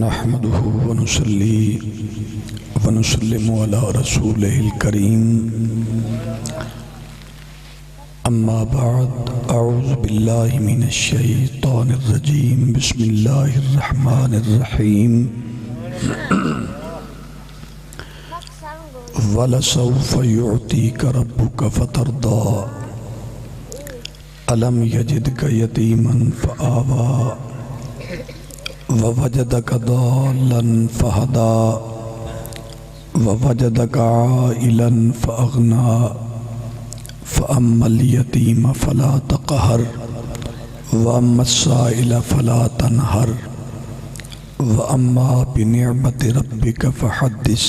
نحمده ونصلي ونسلم على رسوله الكريم اما بعد اعوذ بالله من الشيطان الرجيم بسم الله الرحمن الرحيم وَلَسَوْفَ يُعْتِيكَ رَبُّكَ فَتَرْضَى أَلَمْ يَجِدْكَ يَتِيمًا فَآوَى وَوَجَدَكَ ضَالًّا فَهَدَى وَوَجَدَكَ عَائِلًا فَأَغْنَى فَأَمَّا الْيَتِيمَ فَلَا تَقْهَرْ وَأَمَّا السَّائِلَ فَلَا تَنْهَرْ وَأَمَّا بِنِعْمَةِ رَبِّكَ فَحَدِّثْ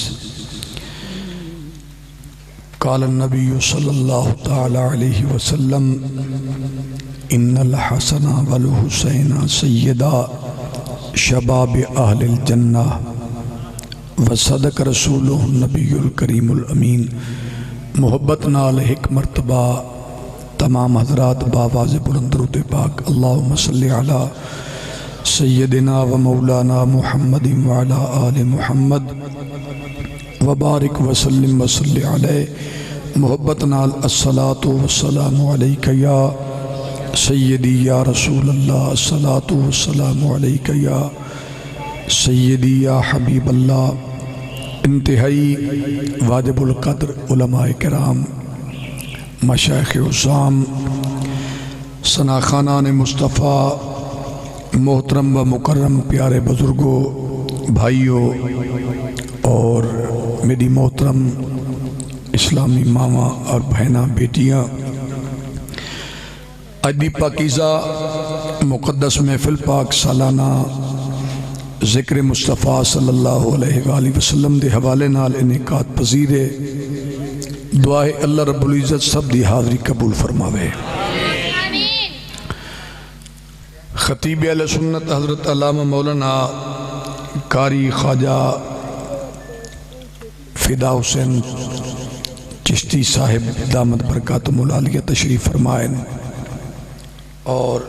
قال النبی صلی اللہ تعالی علیہ وسلم ان الحسن والحسین سیدا شباب اہل الجنہ وصدق رسولہ النبی الکریم الامین۔ محبت نال ایک مرتبہ تمام حضرات باواز بلند درود پاک اللہم صلی علی سیدنا و مولانا محمد وعلی آل محمد وبارک وسلم وصلی علیہ۔ محبت نال الصلاة والسلام علیکہ یا سیدی یا رسول اللہ، الصلاة والسلام علیکہ یا سیدی یا حبیب اللہ۔ انتہائی واجب القدر علماء کرام، مشایخ عظام، ثناخانان مصطفیٰ، محترم و مکرم پیارے بزرگوں، بھائیوں اور میری محترم اسلامی ماما اور بہناں بیٹیاں، آج بھی پاکیزہ مقدس محفل پاک سالانہ ذکر مصطفیٰ صلی اللہ علیہ وآلہ وسلم دے حوالے نال انعقاد پذیر ہے۔ دعائے اللہ رب العزت سب دی حاضری قبول فرماوے۔ خطیب اہل سنت حضرت علامہ مولانا قاری خواجہ فدا حسین چشتی صاحب دامت برکاتہم العالیہ تشریف فرمائیں، اور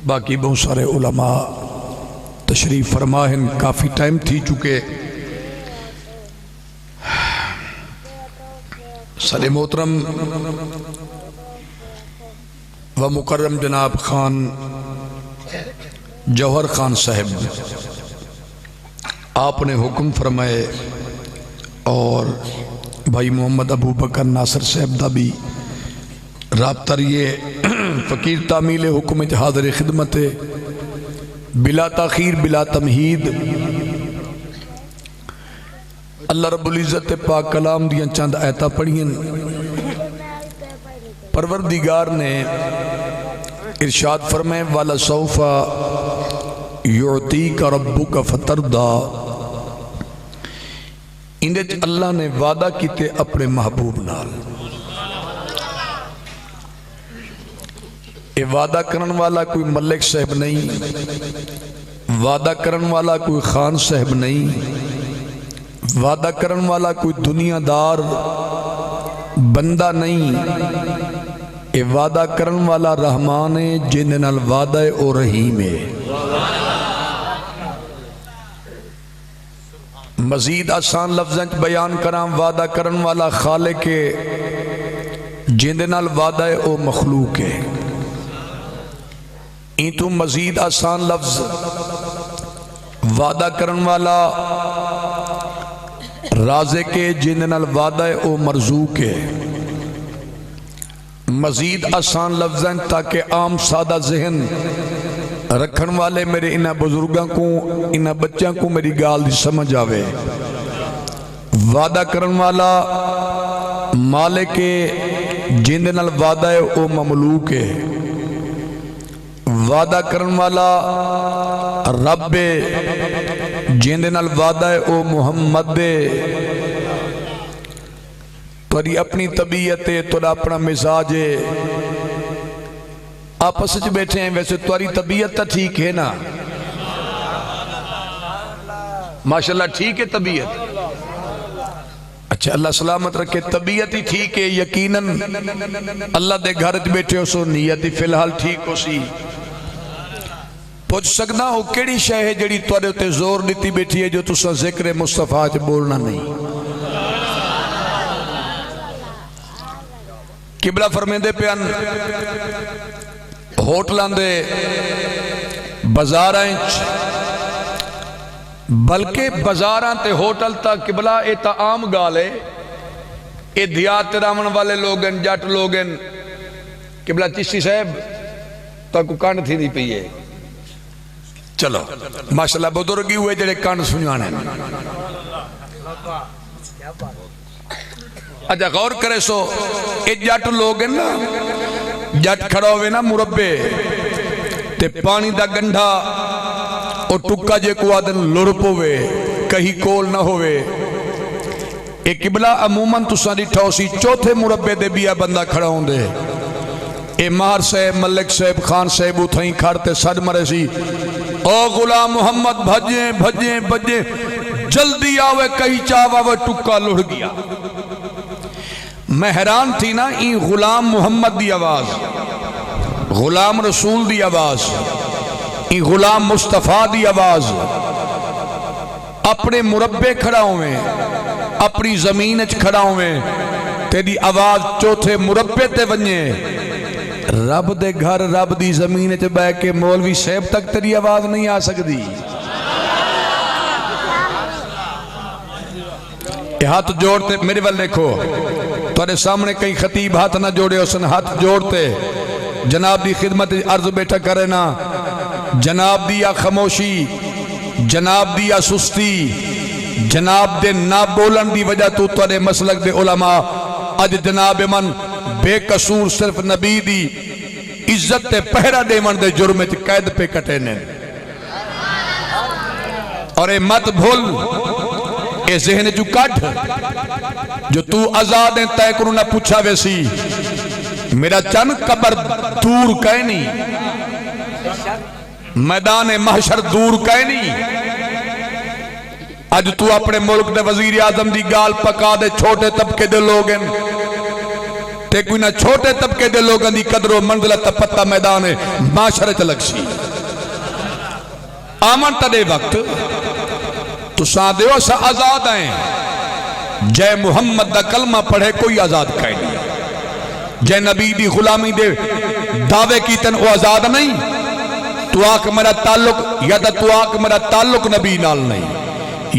باقی بہت سارے علماء تشریف فرمائیں۔ کافی ٹائم تھی چکے صلی محترم و مکرم جناب خان جوہر خان صاحب آپ نے حکم فرمائے، اور بھائی محمد ابو بکر ناصر صاحب دا بھی رابطہ یہ فقیر تعمیل حکم حاضر خدمت بلا تاخیر بلا تمہید۔ اللہ رب العزت پاک کلام دیاں چند آیتاں پڑھیں۔ پروردگار نے ارشاد فرمائے وَلَسَوْفَ يُعْتِيكَ رَبُّكَ فَتَرْضَى۔ اندے اللہ نے وعدہ کیتے اپنے محبوب نال۔ اے وعدہ کرن والا کوئی ملک صاحب نہیں، وعدہ کرن والا کوئی خان صاحب نہیں، وعدہ کرن والا کوئی دنیا دار بندہ نہیں۔ اے وعدہ کرن والا رحمان ہے جن نال وعدہ او رحیم ہے۔ مزید آسان لفظیں بیان کرام، وعدہ کرن والا خالق ہے جن نال وعدہ او مخلوق ہے۔ این تو مزید آسان لفظ وعدہ کرن والا رازق ہے جن نال وعدہ او مرزوق ہے۔ مزید آسان لفظیں تاکہ عام سادہ ذہن رکھن والے میرے انہاں بزرگاں کو انہاں بچوں کو میری گال دی سمجھ آوے۔ وعدہ کرن والا مالک جن نال وعدہ او مملوک ہے۔ وعدہ کرن والا رب جن نال وعدہ او محمد ہے۔ توری اپنی طبیعت ہے، توڑا اپنا مزاج ہے، آپ سچ بیٹھے ہیں، ویسے تواری طبیعت تا ٹھیک ہے نا؟ ماشاءاللہ ٹھیک ہے طبیعت؟ اچھا اللہ سلامت رکھے، طبیعت ہی ٹھیک ہے، یقیناً اللہ دے گھر بیٹھے ہو سو نیت ہی فی الحال ٹھیک ہو سی۔ پوچھ سکنا ہو کیڑی شے ہے جڑی تواڈے تے زور دیتی بیٹھی ہے جو تساں ذکر مصطفیٰ چ بولنا نہیں؟ قبلہ فرمیندے پیان ہوٹلاں دے بازاراں وچ بلکہ بازاراں تے ہوٹل تا قبلہ اے تا عام گال ہے، اے دیات رامن والے لوگن جٹ لوگن قبلہ چشتی صاحب تا کو کانڈ تھی نہیں پئی ہے. چلو ماشاءاللہ بزرگی ہوئے جڑے کانڈ سنجانے. اچھا غور کرے سو اے جٹ لوگ ہیں نا، جٹ کھڑا ہوئے نا مربے تے پانی دا گنڈھا اور ٹکا جے کو آدن لڑپ ہوئے کہیں کول نہ ہوئے. اے قبلہ عموماً تساں ڈٹھا سی چوتھے مربے دے بیا بندہ کھڑا ہوں دے. اے مہر صاحب ملک صاحب خان صاحب اتھائیں کھڑتے سڑ مرے سی، او غلام محمد بھجیں بھجیں بھجیں جلدی آوے کہیں چاوا وہ ٹکا لڑ گیا. میں حیران تھی نا، این غلام محمد دی آواز، غلام رسول دی آواز، این غلام مصطفیٰ دی آواز اپنے مربے کھڑا ہوئے اپنی زمین اچ کھڑا ہوئے تیری آواز چوتھے مربے تے ونجے. رب دے گھر رب دی زمین اچ بے کے مولوی صاحب تک تیری آواز نہیں آ سکتی. یہ ہاتھ جوڑتے میرے وال دیکھو، تمہارے سامنے کئی خطیب ہاتھ نہ جوڑے اسن ہاتھ جوڑتے جناب دی خدمت عرض بیٹھا کرے نا. جناب دیا خاموشی، جناب دیا سستی، جناب دے نہ بولن دی وجہ تو تمہارے مسلک دے علماء اج جناب من بے قصور صرف نبی دی عزت تے پہرہ دے من دے جرم چ قید پہ کٹے نے. اور اے مت بھول، اے ذہن جو کٹ جو تو آزاد ہیں تے کنو نہ پوچھا ویسی میرا چند قبر دور کہیں نہیں، میدان محشر دور کہیں نہیں. آج تو اپنے ملک دے وزیر اعظم دی گال پکا دے چھوٹے طبقے دے لوگن تے کوئی نہ چھوٹے طبقے دے لوگن دی قدر و منزلت پتہ میدان معاشرے چلک سی. آمن تدے وقت تو ساں دیو سا آزاد ہیں، جے محمد دا کلمہ پڑھے کوئی آزاد کہیں نہیں، جے نبی دی غلامی دے دعوے کی تن وہ آزاد نہیں. تو آکھ میرا تعلق یا تو آکھ میرا تعلق نبی نال نہیں،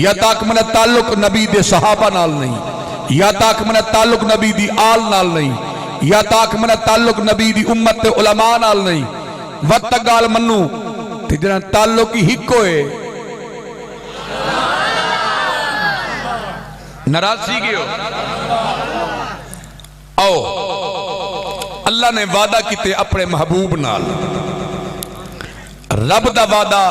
یا تاک میرا تعلق نبی دے صحابہ نال نہیں، یا تاک میرا تعلق نبی دی آل نال نہیں، یا تاک میرا تعلق نبی دی امت تے علماء نال نہیں. وقت گال منو تے جنہاں تعلق ہی ہکوئے ناراض سی گئے ہو. آؤ اللہ نے وعدہ کیتے اپنے محبوب نال. رب دا وعدہ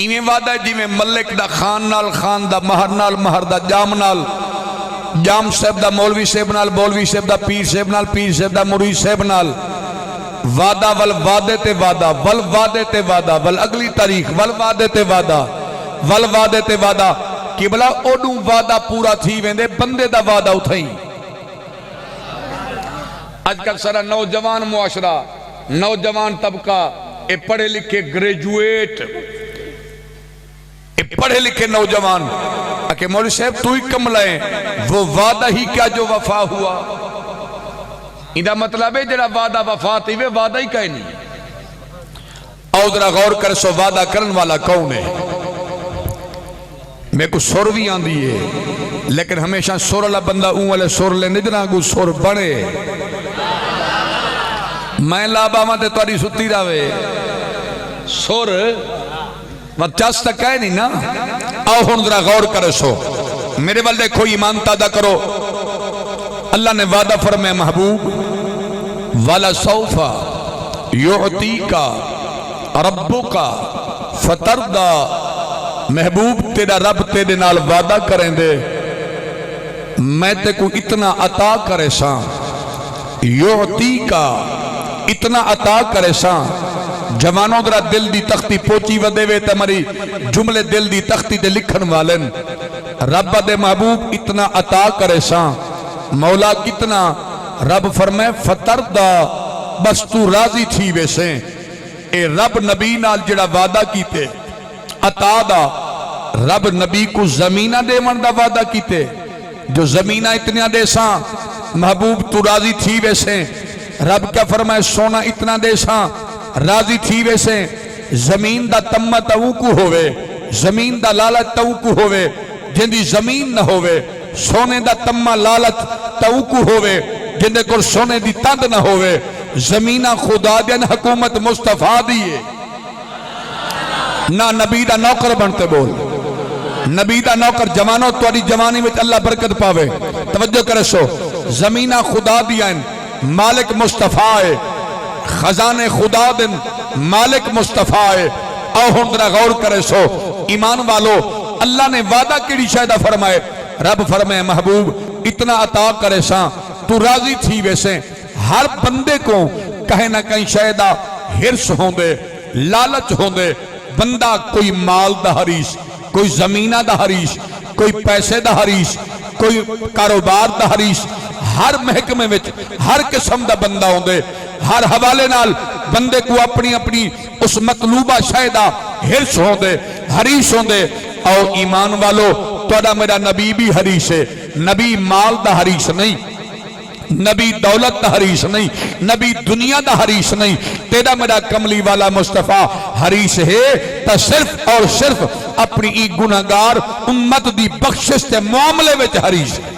ایویں وعدہ ہے جیویں ملک دا خان نال خان دا مہر نال مہر دا جام نال جام صاحب دا مولوی صاحب نال مولوی صاحب دا پیر صاحب نال پیر صاحب دا مرید صاحب نال. وعدہ ول وعدے تے وعدہ ول وعدے تے وعدہ ول اگلی تاریخ ول وعدے تے وعدہ ول وعدے تے وعدہ. قبلہ اوڈوں وعدہ پورا تھی ویندے بندے دا وعدہ اتھائیں. آج کل سارا نوجوان معاشرہ نوجوان طبقہ اے پڑھے لکھے گریجویٹ اے پڑھے لکھے نوجوان کہ مولوی صاحب تو ہی کم لائیں وہ وعدہ ہی کیا جو وفا ہوا. اندھا مطلب ہے جڑا وعدہ وفا تھی وہ وعدہ ہی کہیں نہیں. آؤ ذرا غور کر سو وعدہ کرن والا کون ہے. میں کو سور بھی آن دیئے لیکن ہمیشہ سور اللہ بندہ اون والے سور لے نجنا کو سور بڑے. میں لابا ماں تے تواری ستی راوے سور چاس تک ہے نہیں نا. آؤ ہون ذرا غور کرے سو میرے والدے کوئی ایمان تادہ کرو. اللہ نے وعدہ فرمائے محبوب والا سوفا یعطیکا ربکا فتردہ. محبوب تیرا رب تیرے نال وعدہ کریں دے میں تے کو اتنا عطا کرے ساں. یعطیکا اتنا عطا کرے ساں. جوانوں درہ دل دی تختی پوچی ودے وے تمہاری جملے دل دی تختی دے لکھن والن. رب دے محبوب اتنا عطا کرے ساں. مولا کتنا؟ رب فرمائے فتردہ بس تو راضی تھی ویسے. اے رب نبی نال جڑا وعدہ کیتے عطا دا رب نبی کو زمینہ دے من دا وعدہ کیتے جو زمینہ اتنا دے ساں محبوب تو راضی تھی ویسے رب کیا فرمائے سونا اتنا دے ساں راضی تھی ویسے زمین دا تمہ تاؤں کو ہوئے زمین دا لالت تاؤں کو ہوئے جن دی زمین نہ ہوئے سونے دا تمہ لالت تاؤں کو ہوئے جن دے کل سونے دی تند نہ ہوئے زمینہ خدا دین حکومت مصطفیٰ دیئے نہ نبی دا نوکر بنتے بول نبی دا نوکر جوانوں توڑی جوانی میں اللہ برکت پاوے توجہ کرے سو زمینہ خدا دین مالک مصطفیٰ ہے خزانے خدا دن مالک مصطفیٰ ہے او ہندرہ غور کرے سو ایمان والو اللہ نے وعدہ کیڑی شاہدہ فرمائے رب فرمائے محبوب اتنا عطا کرے ساں تو راضی تھی ویسے ہر بندے کو کہیں نہ کہیں شاہدہ ہرس ہوں دے لالچ ہوں دے بندہ کوئی مال دا حریص کوئی زمینہ دا حریص کوئی پیسے دا حریص کوئی کاروبار دا حریص ہر محکمے میں ہر قسم دا بندہ ہوں دے ہر حوالے نال بندے کو اپنی اپنی اس مطلوبہ شاہدہ ہرس ہوں دے حریص ہوں دے اور ایمان والو توڑا میرا نبی بھی حریص ہے نبی مال دا حریص نہیں نبی دولت دا حریص نہیں نبی دنیا دا حریص نہیں تیرا میرا کملی والا مصطفیٰ حریص ہے تا صرف اور صرف اپنی ایک گناہگار امت دی بخشش تے معاملے وچ حریص ہے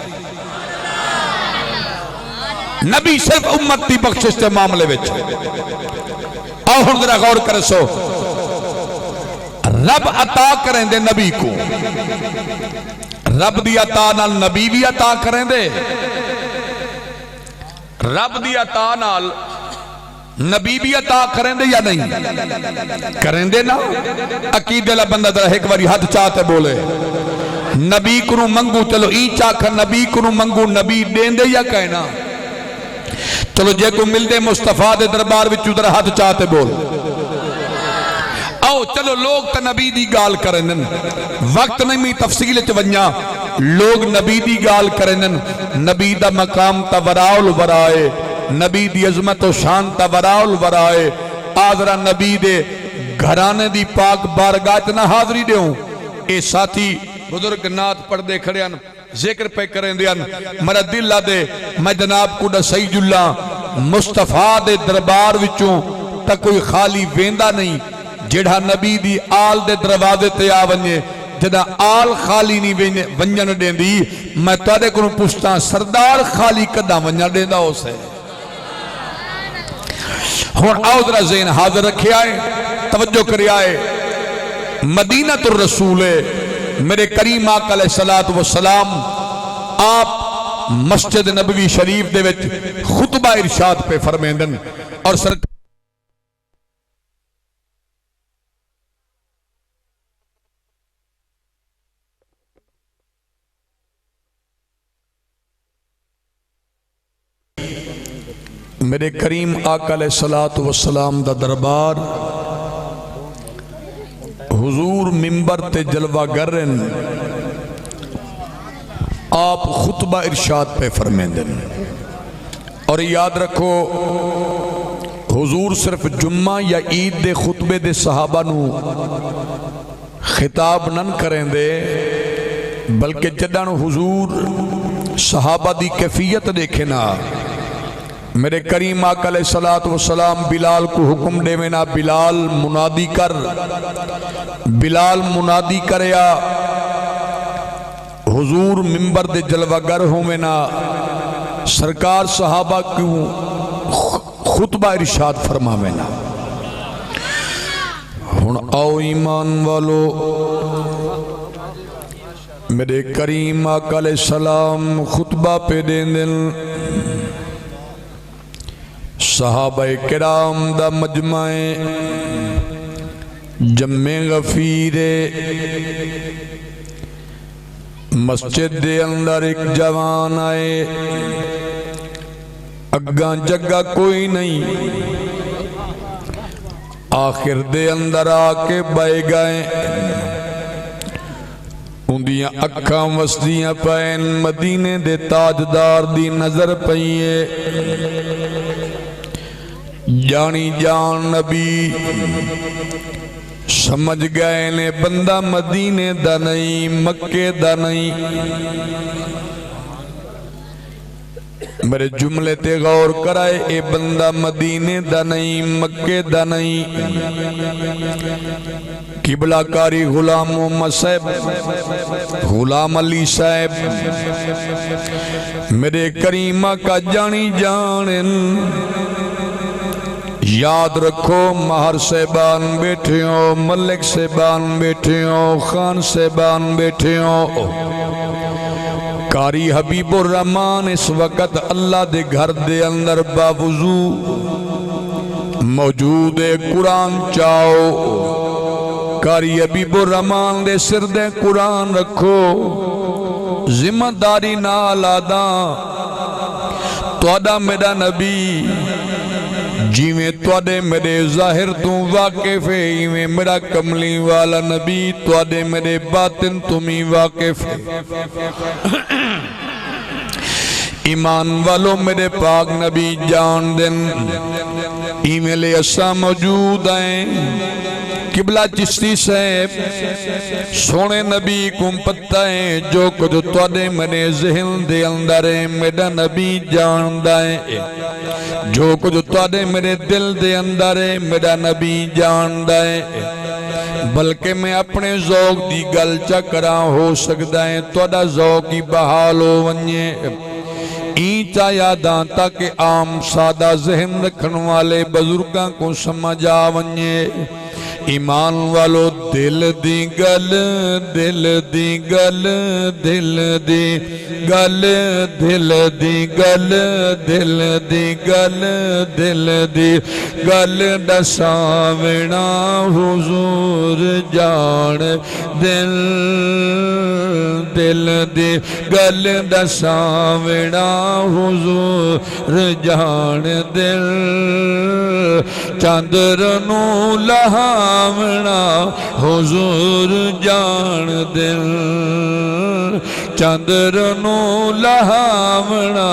نبی صرف امت دی بخشش تے معاملے وچ آؤ ہن ذرا غور کرے سو رب عطا کریں دے نبی کو رب دی عطا نال نبی بھی عطا کریں دے رب دی عطا نال نبی بھی عطا کریں دے یا نہیں کریں دے نا عقیدے لا بندہ در ایک باری حد چاہتے بولے نبی کنو منگو چلو ای چاکھا نبی کنو منگو نبی دین دے یا کہنا چلو جے کو مل دے مصطفیٰ دے دربار وچ در حد چاہتے بول آؤ چلو لوگ تا نبی دی گال کرنن وقت نہیں میں تفصیل چونیا لوگ نبی دی گال کرنن نبی دا مقام تا وراؤل ورائے نبی دی عظمت و شان تا وراؤل ورائے آدھرا نبی دے گھرانے دی پاک بارگاہ اتنا حاضری دے ہوں اے ساتھی بزرگ نات پڑھ دے کھڑے ہیں ذکر پہ کریں دے مرا دل لا دے میں جناب کو دا سید اللہ مصطفیٰ دے دربار وچوں تا کوئی خالی ویندہ نہیں جڑا نبی دی آل دے دروازے تے آونجے جدا آل خالی نہیں ونجن دیں دی میں تارے کنو پوچھتا سردار خالی کدا ونجن دیں دا ہو سے ہون آؤ ذرا ذہن حاضر رکھے آئے توجہ کرے آئے مدینہ الرسول میرے کریم آقا علیہ السلام آپ مسجد نبوی شریف دے وچ خطبہ ارشاد پہ فرمیندن اور سرکار میرے کریم آقا علیہ السلام دا دربار حضور منبر تے جلوہ گرن آپ خطبہ ارشاد پہ فرمیندن اور یاد رکھو حضور صرف جمعہ یا عید دے خطبے دے صحابہ نو خطاب نن کریں دے بلکہ جدان حضور صحابہ دی کیفیت دیکھنا میرے کریم آقا علیہ السلام بلال کو حکم دے وینا بلال منادی کر بلال منادی کریا حضور منبر دے جلوہ گر ہوں وینا سرکار صحابہ کیوں خطبہ ارشاد فرما وینا ہن آؤ ایمان والو میرے کریم آقا علیہ السلام خطبہ پہ دین دن صحابہ کرام دا مجمع جمع غفیر مسجد دے اندر ایک جوان آئے اگاں جگہ کوئی نہیں آخر دے اندر آکے بائے گئے اندیاں اکھاں وسدیاں پین مدینے دے تاجدار دی نظر پئیے جانی جان نبی سمجھ گئے نے بندہ مدینے دا نہیں مکے دا نہیں میرے جملے تے غور کرائے اے بندہ مدینے دا نہیں مکے دا نہیں قبلہ کاری غلام محمد صاحب غلام علی صاحب میرے کریمہ کا جانی جانن یاد رکھو مہر صاحبان بیٹھے ہو ملک صاحبان بیٹھے ہو خان صاحبان بیٹھے ہو قاری حبیب الرحمن اس وقت اللہ دے گھر دے اندر باوضو موجود ہے قرآن چاہو قاری حبیب الرحمن دے سر دے قرآن رکھو ذمہ داری نال آداں توڑا میرا نبی جیویں توڑے میرے ظاہر تو واقف ہے ایویں میرا کملی والا نبی توڑے میرے باطن تمہیں واقف ہے ایمان والو میرے پاک نبی جان دن ایویں لے اسا موجود ہیں قبلہ چشتی صاحب سونے نبی کم پتہ ہے جو کچھ توڑے میرے ذہن دے اندر ہے میرا نبی جان دائیں جو کچھ توڑے میرے دل دے اندر ہے میرا نبی جان دائیں بلکہ میں اپنے ذوق دی گل چکرا ہو سکتا ہے توڑا ذوقی بحال ہو ونجے اینچا یاداں تاکہ عام سادہ ذہن رکھن والے بزرگاں کو سمجھا ونجے ایمان والو دل دی گل دل دی گل دل دی گل دل دی گل دل دی گل دل دی گل دساونا حضور جان دل دل دی گل دساونا حضور جان دل چاندر نو لہاونا حضور جان دل چاندر نو لہاونا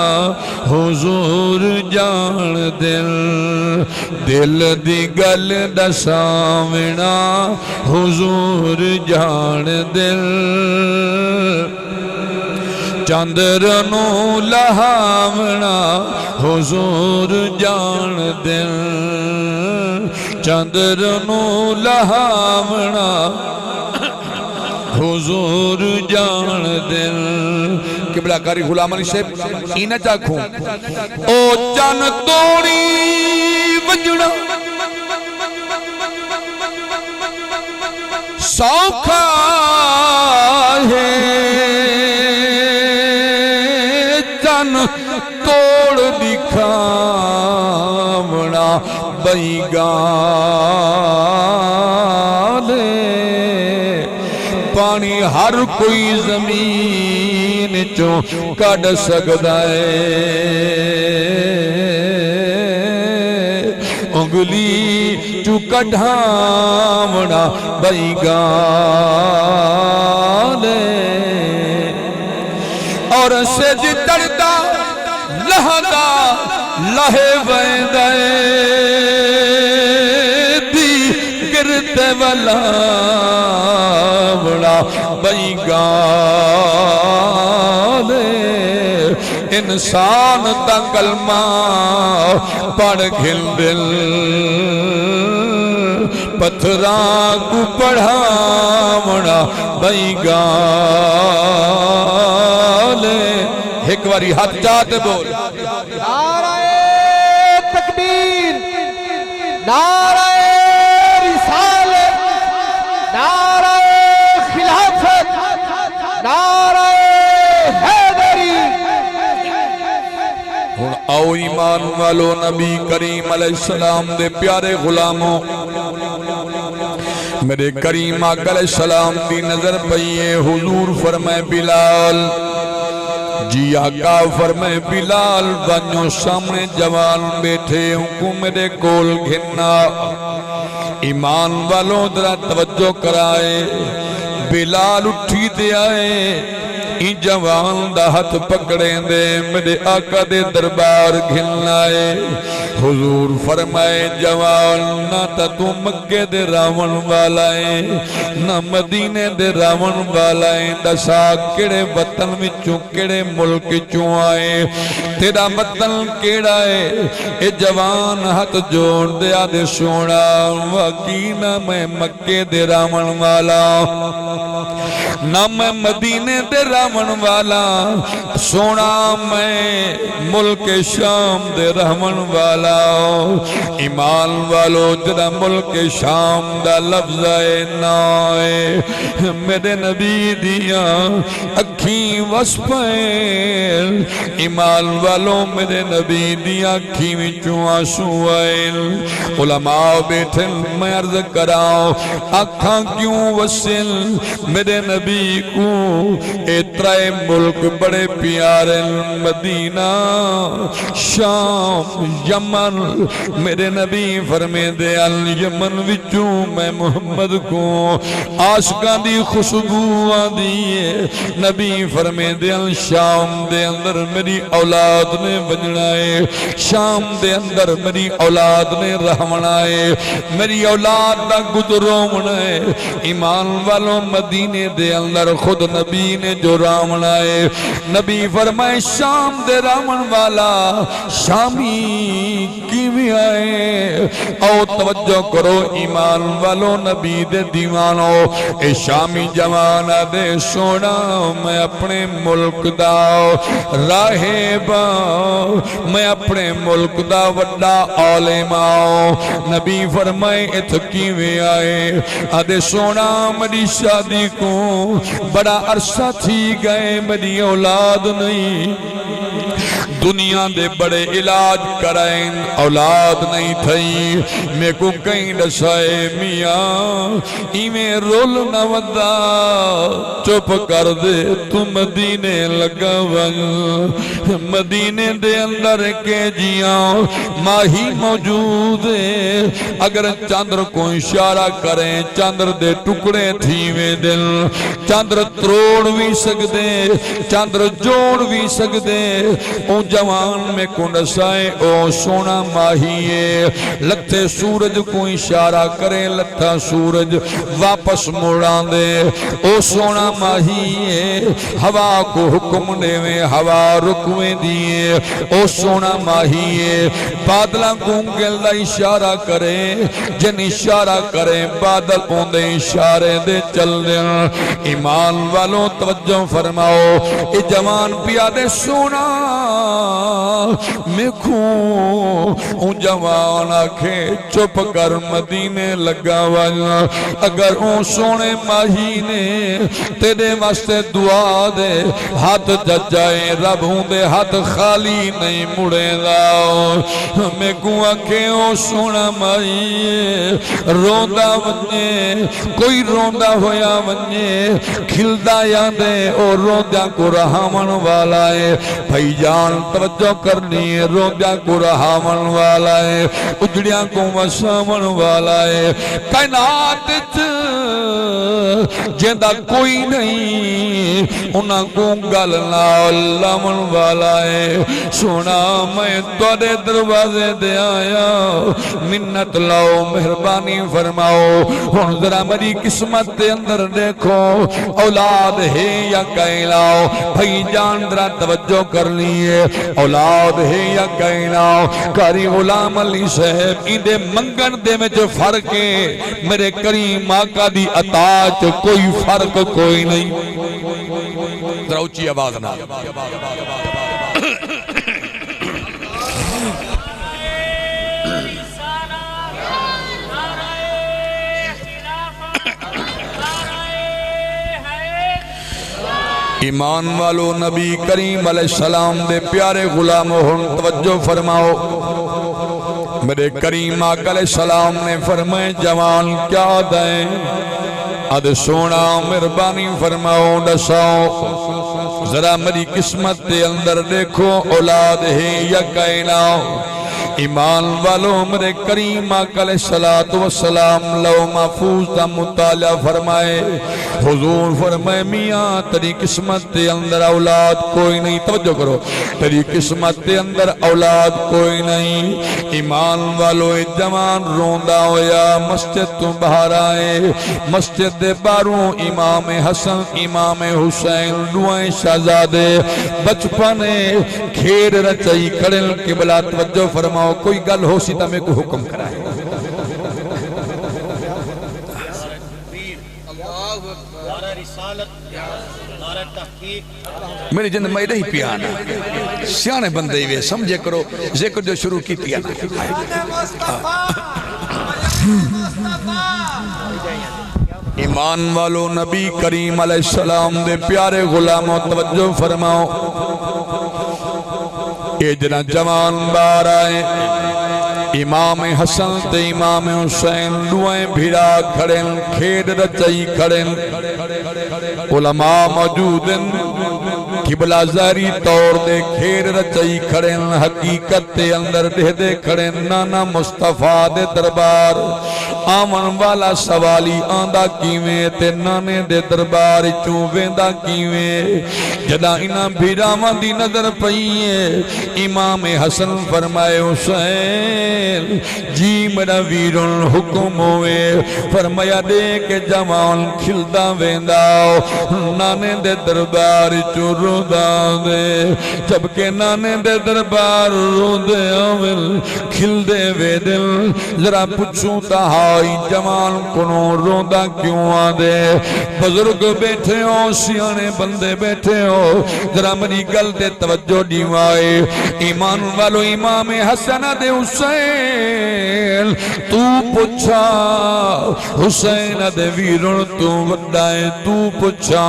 حضور جان دل دل دی گل دساونا حضور جان دل چاندر نو لہاونا حضور جان دل چاندر نو لہاونا حضور جان دل قبلہ کاری غلام علی صاحب اینا چاکھوں او جان توڑی وجڑا سوکھا ہے جان توڑ دکھاونا بیگانے پانی ہر کوئی زمین چوں کڑ سکتا ہے انگلی چوں کڑھاونا بیگانے اور سج تڑتا لہدا لہے ویندے دی گرتے والا بڑا بیگانے انسان تا کلمہ پڑھ گھل دل پتھران کو پڑھاونا بیگانے ایک واری ہاتھ چاہتے بول نعرہ تکبیر نعرہ رسالت نعرہ خلافت نعرہ حیدری ہن آؤ ایمان والو نبی کریم علیہ السلام دے پیارے غلاموں میرے کریم آقا علیہ السلام دی نظر پئیے حضور فرمائے بلال جی آقا فرمائے بلال بنو سامنے جوان بیٹھے ان کو میرے کول گھننا ایمان والوں درہ توجہ کرائے بلال اٹھی دے آئے این جوان دا ہاتھ پکڑیں دے میرے آقا دے دربار گھننا ہے حضور فرمائے جوان نہ تا تو مکے دے راون والا ہے نہ مدینے دے راون والا ہے دسا کیڑے وطن وچوں کیڑے ملک چوں آئے تیرا وطن کیڑا ہے اے جوان ہاتھ جوڑ دیا دے سونا واقعی نہ میں مکے دے راون والا نہ میں مدینے دے راون والا سونا میں ملک شام دے رحمن والا ایمان والو جدا ملک شام دا لفظ ہے نائے میرے نبی دیا اکھیں وسپائل ایمان والو میرے نبی دیا اکھیں وچوں آنسو آئل علماء بیٹھن میں عرض کراؤ آنکھاں کیوں وسل میرے نبی کو اترائے ملک بڑے پیارے مدینہ شام یمن میرے نبی فرمے دے یمن وچوں میں محمد کو عاشقاں دی خوشبو آدیے نبی فرمے دے شام دے اندر میری اولاد نے بجنائے شام دے اندر میری اولاد نے رحمنائے میری اولاد دا گدرومنائے ایمان والوں مدینے دے اندر خود نبی نے جو رامنائے نبی فرمائے شام دے رامن والا شامی کیویں آئے او توجہ کرو ایمان والو نبی دے دیوانو اے شامی جوانا دے سونا میں اپنے ملک دا راہبا میں اپنے ملک دا وڈا عالماؤ نبی فرمائے ات کیویں آئے آدھے سونا میری شادی کو بڑا عرصہ تھی گئے میری اولاد نہیں دنیا دے بڑے علاج کرائیں اولاد نہیں تھئی میں کو کہیں دسائے میاں ایمیں رول نہ ودا چپ کر دے تو مدینے لگا ون مدینے دے اندر کے جیاں ماہی موجود ہے اگر چاندر کو اشارہ کریں چاندر دے ٹکڑے تھی میں دل چاندر تروڑ بھی سکدے چاندر جوڑ بھی سکدے او جوان میں کنسائے او سونا ماہیے لتھے سورج کو اشارہ کرے لتھا سورج واپس موڑان دے او سونا ماہیے ہوا کو حکم دے میں ہوا رکویں دیے او سونا ماہیے بادلہ گونگل دا اشارہ کرے جن اشارہ کرے بادل اوندے اشارے دے چل دے ایمان والوں توجہ فرماؤ اے جوان پیادے سونا میں کھوں ان جوان آکھے چپ کر مدینے لگا والا اگر ان سونے ماہینے تیرے واسطے دعا دے ہاتھ ججائے رب ہوں دے ہاتھ خالی نہیں مڑے داؤ میں کھوں آکھے ان سونا ماہینے روندہ ونجے کوئی روندہ ہویا ونجے کھلدہ یادے اور روندہ کو رحمن والا ہے بھائی جان توجہ کرنی ہے روندہ کو رحمن والا ہے اجڑیاں کو وسامن والا ہے کائنات جیندہ کوئی نہیں انہاں کو گلنا لمن والا ہے سونا میں تورے دروازے دے آیا منت لاؤ مہربانی فرماؤ ہن ذرا میری قسمت دے اندر دیکھو اولاد ہے یا کہلاؤ بھائی جان ذرا توجہ کر لیے اولاد ہے یا کہلاؤ کاری غلام علی صاحب اندے منگن دے میں جو فرق ہے میرے کریم آقا دی عطا کوئی فرق کوئی نہیں ذرا اچھی آواز نہ ایمان والو نبی کریم علیہ السلام دے پیارے غلام ہن توجہ فرماؤ میرے کریم آقا علیہ السلام نے فرمائے جوان کیا دیں اد سونا مہربانی فرماؤ دساؤ ذرا میری قسمت دے اندر دیکھو اولاد ہے یا کائناؤ ایمان والو میرے کریم آقا علیہ السلام لو محفوظ دا مطالعہ فرمائے حضور فرمائے میاں تیری قسمت دے اندر اولاد کوئی نہیں توجہ کرو تیری قسمت دے اندر اولاد کوئی نہیں ایمان والو جوان روندا ہویا مسجد تو باہر آئے مسجد دے باہروں امام حسن امام حسین دوئیں شہزادے بچپنے کھیڑ رچائی کھڑن قبلہ توجہ فرماؤ کوئی گل ہو سی تا میں کو حکم کرائے میری جن میں نہیں پیانا سیانے بندے ہوئے سمجھے کرو ذکر جو شروع کی پیانا ایمان والو نبی کریم علیہ السلام دے پیارے غلاموں توجہ فرماؤ اے جنا جوان بار آئے امام حسن تے امام حسین دوئیں بھیڑا کھڑن کھیڑ رچائی کھڑن علماء موجودن قبلہ ظاہری طور دے کھیڑ رچائی کھڑن حقیقت تے اندر دے دے کھڑن نانا مصطفیٰ دے دربار آمن والا سوالی آندہ کیویں تے نانے دے دربار چوویندہ کیویں جدا انہاں بھیڑاواں دی نظر پئیے امام حسن فرمائے حسین جی میرا ویرن حکم ہوئے فرمایا دے کہ جوان کھلدا وینداؤ نانے دے دربار چو رودا دے جبکہ نانے دے دربار رو دے آویل کھل دے وے دل ذرا پچھوں تہائی جوان کنو رودا کیوں آدے بزرگ بیٹھے ہو سیانے بندے بیٹھے ہو ذرا میری گل دے توجہ دیوائے ایمان والو امام حسن دے حسین تو پچھا حسین دے ویرن تو وڈائے تو پچھا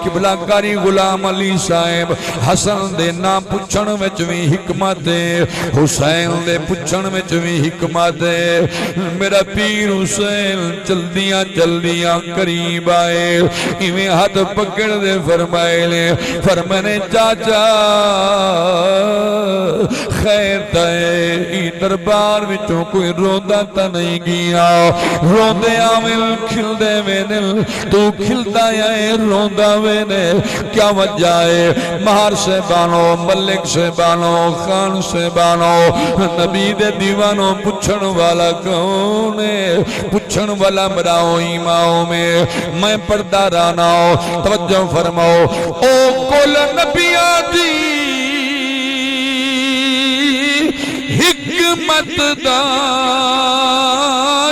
قبلہ کاری غلام علی صاحب حسن دے نا پچھن وچ وی حکمت ہے حسین دے پچھن وچ وی حکمت ہے میرا پیر حسین چلدیاں قریب آئے ایویں ہاتھ پکڑ دے فرمائے لے فرمانے چاچا خیر تائے ای دربار وچوں کوئی روندہ تا نہیں گیا روندے آمل کھل دے وینل تو کھلتا ہے روندہ وینے کیا وجہ ہے مہار سے بانو ملک سے بانو خان سے بانو نبی دے دیوانوں پچھن والا کون ہے پچھن والا مراؤ ایماؤں میں پردہ راناؤ توجہ فرماؤ او کل نبیاں دی حکمت دا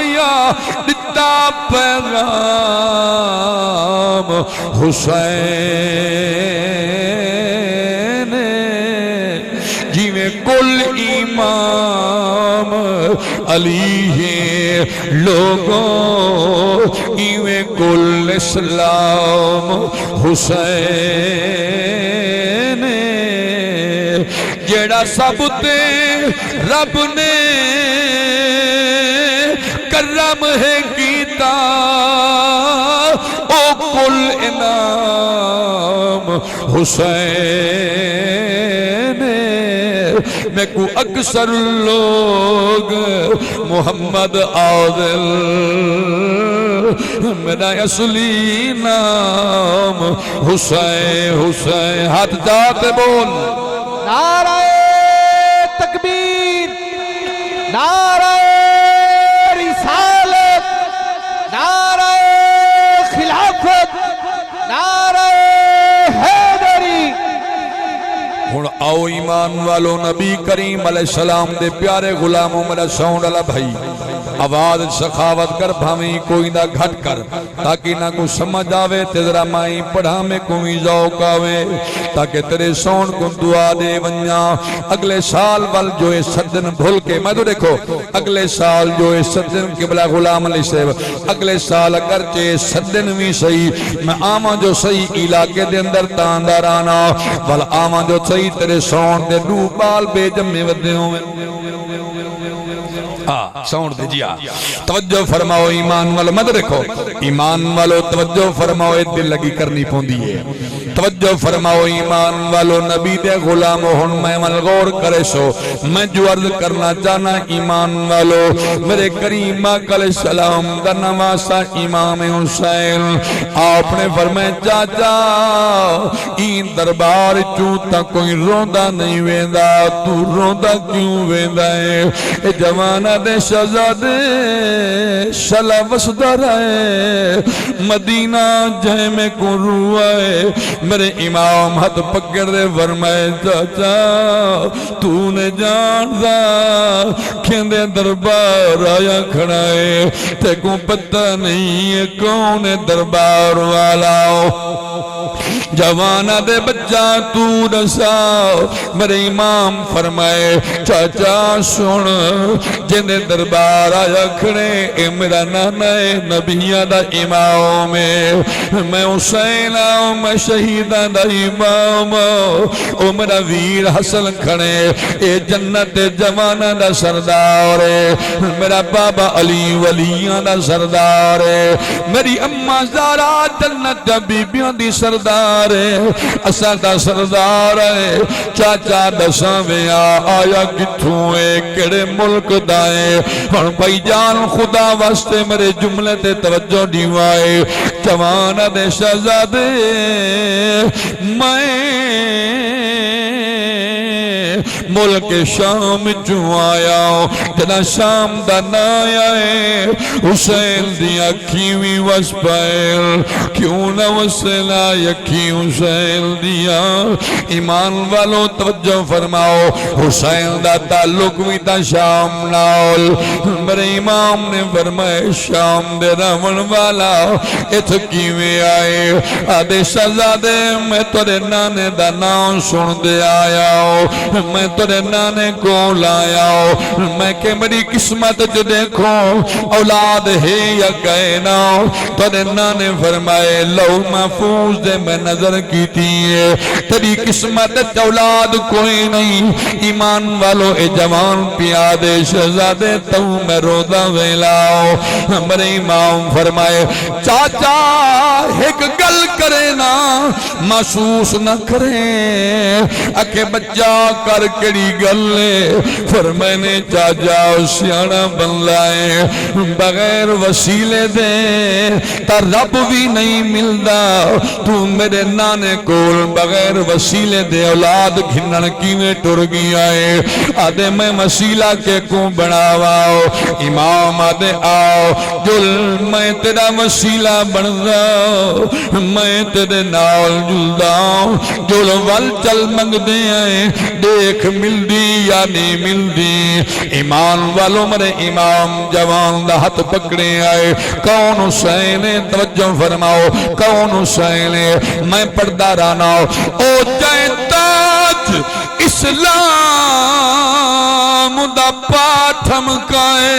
یا دتا پیغام حسین جیویں کل امام علی ہے لوگوں ایویں کل اسلام حسین جیڑا سب تے رب نے کرم ہے کیتا او کل انعام حسین میں کو اکثر لوگ محمد عادل میرا اصلی نام حسین ہاتھ جاتے بول نعرہ تکبیر نعرہ رسالت نعرہ خلافت نعرہ حیدری ہن آؤ ایمان والو نبی کریم علیہ السلام دے پیارے غلاموں میرا ساؤنڈ والا بھائی آواز سخاوت کر بھاویں کوئی نہ گھٹ کر تاکہ نہ کو سمجھ آوے تیرا مائیں پڑھا میں کوئی ذوق آوے تاکہ تیرے سون کو دعا دے ونیا اگلے سال وال جو ہے سدن بھول کے میں تو دیکھو اگلے سال جو ہے سدن قبلہ غلام علیہ صاحب اگلے سال اگرچہ سدن بھی صحیح میں آما جو صحیح علاقے دے اندر تاندار آنا وال آما جو صحیح تیرے سون دے دو بال بے جمع ودے ہوئے ساؤنڈ دے جیا توجہ فرماؤ ایمان والو مت رکھو ایمان والو توجہ فرماؤ دل لگی کرنی پوندی ہے توجہ فرماؤ ایمان والو نبی دے غلام ہن میں غور کرے سو میں جو عرض کرنا چاہنا ایمان والو میرے کریم آقا علیہ السلام دا نواسا امام حسین آپ نے فرمائے چاچا این دربار چوتا کوئی روندہ نہیں ویندہ تو روندہ کیوں ویندہ ہے اے جوانہ دے شہزادے شلا وسدہ رہے مدینہ جائے میں کو روائے میرے امام ہاتھ پکڑ دے فرمائے چاچا تو نے جان دا کھیندے دربار آیا کھڑا ہے تے کو پتہ نہیں ہے کون دربار والا جوانہ دے بچہ تو رساؤ میرے امام فرمائے چاچا سن جن دربار آیا کھڑے اے میرا نانا نبیہ دا امام میں حسین آؤں میں شہیدہ دا امام او میرا ویر حسن کھڑے اے جنت جوانہ دا سردار میرا بابا علی ولیاں دا سردار میری اممہ زارا جنت بیبیاں دی سردار اساں دا سردار چاچا دساں ویا آیا کتھوں کڑے ملک دائے اور بھائی جان خدا واسطے میرے جملے تے توجہ دیوائے جوانہ دے شہزادے میں ملک شام جو آیا جنا شام دا نایا ہے حسین دی اکھیوی وسپائل کیوں نہ وسلا یکھی حسین دیا ایمان والو توجہ فرماؤ حسین دا تعلق بھی تا شام ناول میرے امام نے فرمائے شام دے رون والا ات کیویں آئے آدھے شہزادے میں تورے نانے دا نام سن دے آیا میں تورے نانے کو لایا میں کہ میری قسمت جو دیکھو اولاد ہے یا کہنا تورے نانے فرمائے لو محفوظ دے میں نظر کی تھی تیری قسمت اولاد کوئی نہیں ایمان والو اے جوان پیادے شہزادے تو میں رودا ویلاؤ میرے امام فرمائے چاچا ایک گل کرے نا محسوس نہ کرے اکے بچہ کر کڑی گلے فرمائنے چاچا سیانہ بن لائے بغیر وسیلے دے تا رب بھی نہیں ملدا تو میرے نانے کول بغیر وسیلے دے اولاد گھنن کیویں ٹر گیا ہے آدھے میں وسیلہ کے کو بناواؤ امام آدھے آؤ جل میں تیرا وسیلہ بن جاؤ میں تیرے نال جل داؤ جل وال چل منگ دے آئے دیکھ مل دی یا نہیں مل دی ایمان والوں مرے امام جوان دا ہاتھ پکڑے آئے کون حسین توجہ فرماؤ کون حسین میں پردہ راناؤ او جائے تاج اسلام دا پاٹھم کائے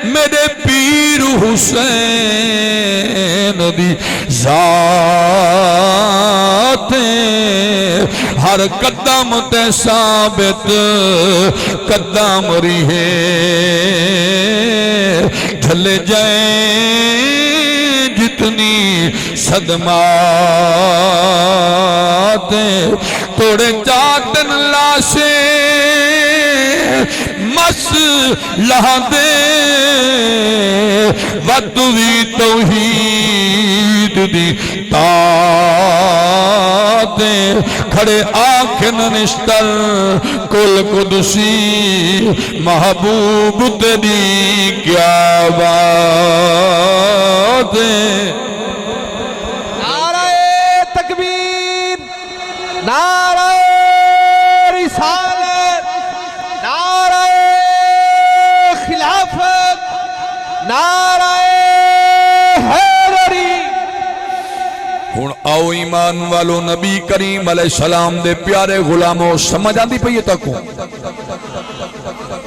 میرے پیر حسین دی ذاتیں ہر قدم تے ثابت قدم رہے جھلے جائیں جتنی صدماتیں توڑے چاٹن لاشے مس لہا دے ودوی توحید دی تاتیں کھڑے آنکھن نشتر کل قدسی محبوب تیری کیا بات ہے نعرہ تکبیر نعرہ رسالت نعرہ خلافت نعرہ حیدری ہن آؤ ایمان والو نبی کریم علیہ السلام دے پیارے غلاموں سمجھ آندی پئی تکوں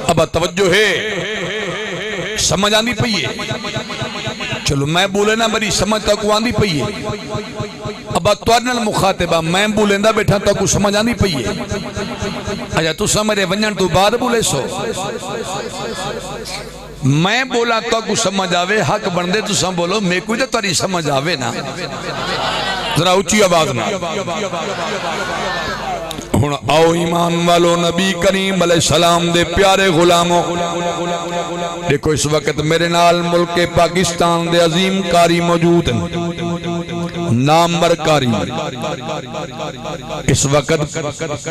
اب توجہ ہے سمجھ آندی پئی چلو میں بولے نا میری سمجھ تکو آندی پئی اب توارنل مخاطبہ میں بولیں دا بیٹھا تکو سمجھ آندی پئی اچھا تو سمجھے ونجن تو بعد بولے سو میں بولا تو کو سمجھ آوے حق بندے تو سم بولو میں کوئی تو تاری سمجھ آوے نا ذرا اونچی آواز نہ ہن آؤ ایمان والو نبی کریم علیہ السلام دے پیارے غلاموں دیکھو اس وقت میرے نال ملک پاکستان دے عظیم قاری موجود ہیں نامور قاری اس وقت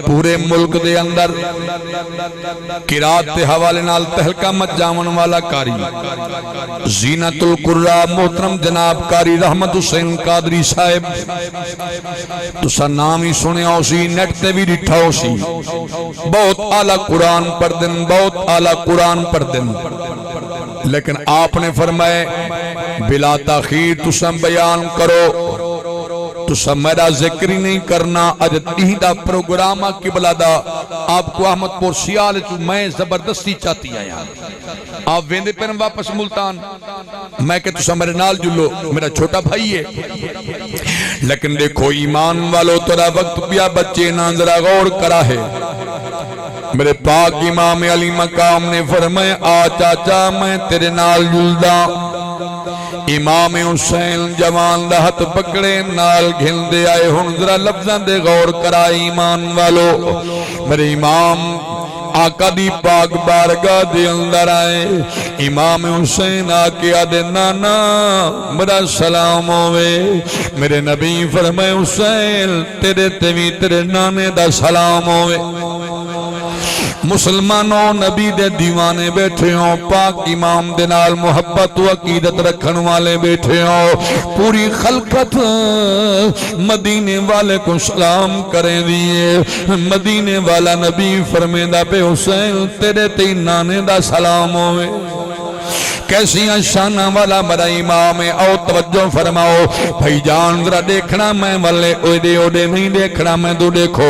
پورے ملک دے اندر قرات دے حوالے نال تہلکہ مچ جاون والا قاری زینت القرآ محترم جناب قاری رحمت حسین قادری صاحب تسا نام ہی سنے ہو سی نیٹ تے بھی ڈٹھا ہو سی بہت اعلیٰ قرآن پڑھ دن بہت اعلیٰ قرآن پڑھ دن لیکن آپ نے فرمائے بلا تاخیر تسا بیان کرو تسا میرا ذکر ہی نہیں کرنا اج تیہدہ پروگرامہ قبلہ دا آپ کو احمد پور سیال چو میں زبردستی چاہتی آیا آپ ویندے پر واپس ملتان میں کہ تسا میرے نال جلو میرا چھوٹا بھائی ہے لیکن دیکھو ایمان والو ترا وقت پیا بچے ناظرہ غور کرا ہے میرے پاک امام علی مقام نے فرمائے آ چاچا میں تیرے نال جلدہ امام حسین جوان دا ہاتھ پکڑے نال گھن دے آئے ہن ذرا لفظاں دے غور کرا ایمان والو میرے امام آقا دی پاک بارگاہ دے اندر آئے امام حسین آکے آدھے نانا میرا سلام ہوئے میرے نبی فرمائے حسین تیرے تیوی تیرے نانے دا سلام ہوئے مسلمانوں نبی دے دیوانے بیٹھے ہوں پاک امام دے نال محبت و عقیدت رکھن والے بیٹھے ہوں پوری خلقت مدینے والے کو سلام کریں دیئے مدینے والا نبی فرمیدہ پہ حسین تیرے تین نانے دا سلام ہوئے کیسی شانہ والا بڑا امام ہے او توجہ فرماؤ بھائی جان ذرا دیکھنا میں والے اوڑے نہیں دیکھنا میں تو دیکھو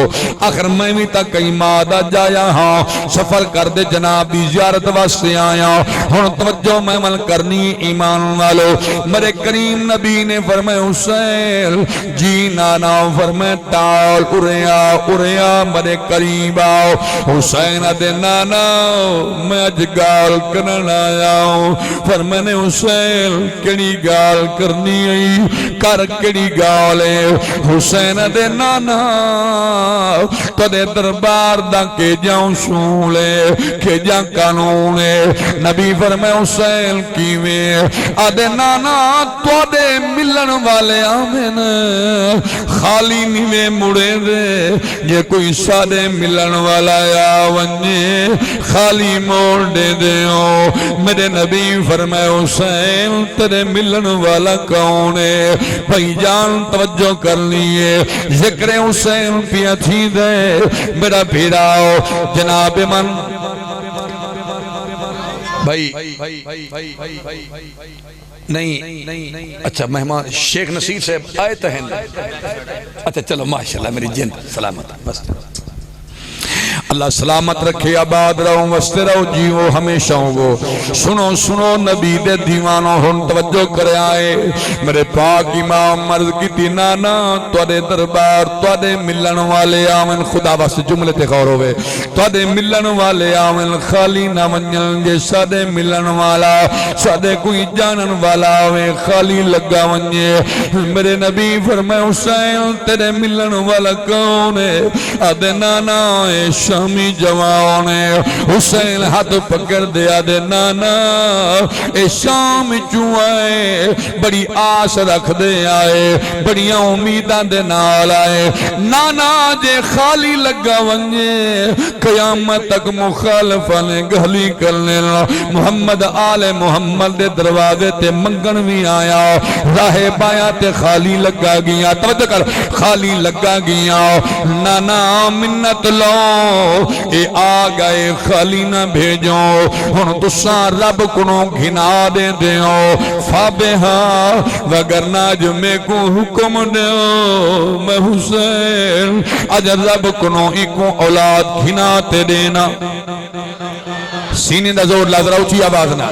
آخر میں بھی تک کئی مادہ جایا ہاں سفر کر دے جناب دی زیارت واسطے آیا ہن توجہ میں مل کرنی ایمان والو میرے کریم نبی نے فرمائے حسین جی نانا فرمائے ٹال اریا میرے قریب آؤ حسین دے نانا میں اج گال کرن آیا ہوں فرمانے حسین کیڑی گال کرنی ہے کر کیڑی گال ہے حسین دے نانا تدے دربار دا کے جاؤں شولے کے جاؤں قانونے نبی فرمائے حسین کیویں آدھے نانا تو دے ملن والے آمین خالی نیوے مڑے دے یہ کوئی سادے ملن والا یا ونجے خالی موڑ دے دے ہو میرے نبی فرمائے حسین تیرے ملن والا کون ہے بھائی جان توجہ کر لیے ذکر حسین پیا تھی دے میرا بھیڑاؤ جناب من بھائی نہیں اچھا مہمان شیخ نصیر صاحب آئے تہن اچھا چلو ماشاءاللہ میری جن سلامت بس اللہ سلامت رکھے آباد رہو وستے رہو جیو ہمیشہ ہو سنو نبی دے دیوانوں ہن توجہ کرے آئے میرے پاک امام مرض کی تھی نانا توڑے دربار توڑے ملن والے آمن خدا واسطے جملے تے غور ہوئے توڑے ملن والے آمن خالی نہ ونجن جے سادے ملن والا سادے کوئی جانن والا ہوئے خالی لگا ونجے میرے نبی فرمائے حسین تیرے ملن والا کون ہے آدھے نانا شامی جوان حسین ہاتھ پکڑ دیا دے نانا اے شام چوائے بڑی آس رکھ دے آئے بڑی امیدہ دے نال آئے نانا جے خالی لگا ونجے قیامت تک مخالفہ نے گھلی کرنے محمد آل محمد دے دروازے تے منگن بھی آیا راہ بایا تے خالی لگا گیا توجہ کر خالی لگا گیا نانا منت لو اے آگئے خالی نہ بھیجو ہن تساں رب کنو گھنا دے دیو فابہا وگرنہ جو میں کو حکم دیو میں حسین اجر رب کنو ایکو اولاد گھنا تے دینا سینے دا زور لازرہ اچھی آواز نہ